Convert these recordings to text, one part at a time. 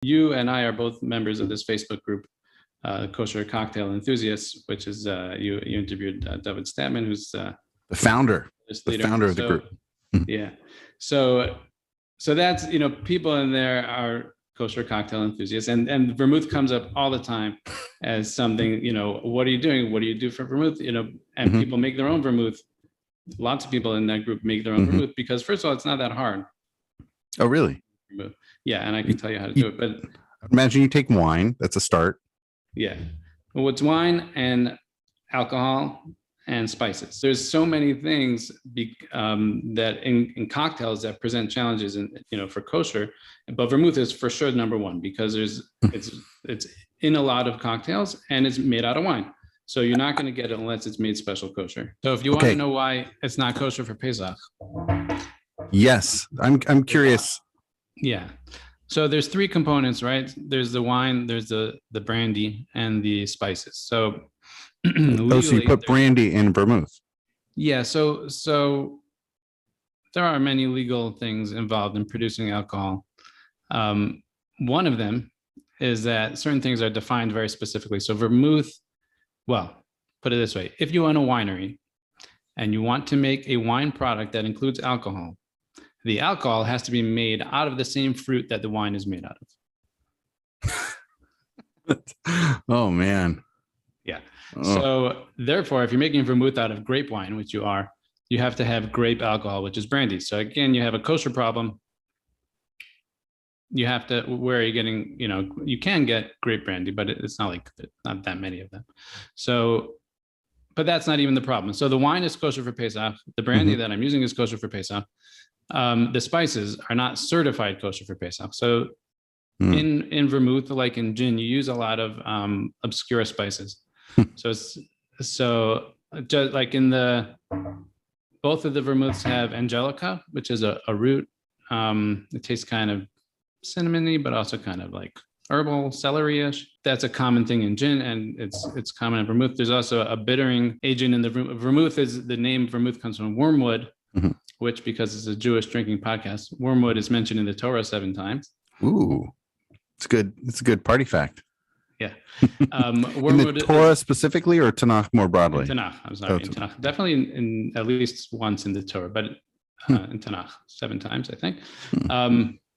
You and I are both members of this Facebook group, Kosher Cocktail Enthusiasts, which is you interviewed David Statman, who's the founder of the group. Yeah. So that's, people in there are kosher cocktail enthusiasts, and vermouth comes up all the time as something, what are you doing? What do you do for vermouth? And people make their own vermouth. Lots of people in that group make their own vermouth because, first of all, it's not that hard. Oh, really? Yeah. And I can tell you how to do it, but imagine you take wine. That's a start. Yeah. Well, it's wine and alcohol and spices. There's so many things that in cocktails that present challenges for kosher, but vermouth is for sure number one because it's in a lot of cocktails and it's made out of wine. So you're not going to get it unless it's made special kosher. So if you want to know why it's not kosher for Pesach. Yes, I'm curious. Yeah. So there's three components, right? There's the wine, there's the brandy, and the spices. So so you put brandy in vermouth. Yeah. So there are many legal things involved in producing alcohol. One of them is that certain things are defined very specifically. So vermouth, well, put it this way. If you own a winery and you want to make a wine product that includes alcohol, the alcohol has to be made out of the same fruit that the wine is made out of. Oh, man. Yeah. Oh. So therefore, if you're making vermouth out of grape wine, which you are, you have to have grape alcohol, which is brandy. So again, you have a kosher problem. You have to, where are you getting, you can get grape brandy, but it's not not that many of them. So, but that's not even the problem. So the wine is kosher for Pesach. The brandy that I'm using is kosher for Pesach. The spices are not certified kosher for Pesach. So in vermouth, like in gin, you use a lot of obscure spices. So just like both of the vermouths have angelica, which is a root. It tastes kind of cinnamony, but also kind of like herbal, celery-ish. That's a common thing in gin, and it's common in vermouth. There's also a bittering agent in the vermouth. The name vermouth comes from wormwood, which, because it's a Jewish drinking podcast, wormwood is mentioned in the Torah 7 times. Ooh, it's good. It's a good party fact. Yeah. Wormwood in the Torah specifically, or Tanakh more broadly? In Tanakh. I'm sorry. In Tanakh. Definitely in at least once in the Torah, but in Tanakh 7 times, I think.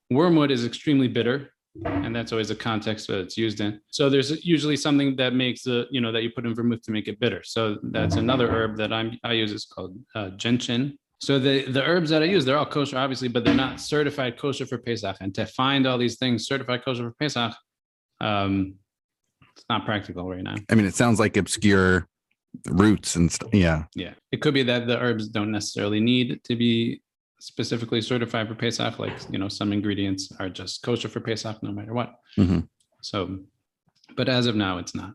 Wormwood is extremely bitter, and that's always the context that it's used in. So there's usually something that makes that you put in vermouth to make it bitter. So that's another herb that I use. Is called gentian. So the herbs that I use, they're all kosher, obviously, but they're not certified kosher for Pesach. And to find all these things certified kosher for Pesach, it's not practical right now. I mean, it sounds like obscure roots and stuff. Yeah. Yeah. It could be that the herbs don't necessarily need to be specifically certified for Pesach. Like, some ingredients are just kosher for Pesach no matter what. So, but as of now, it's not.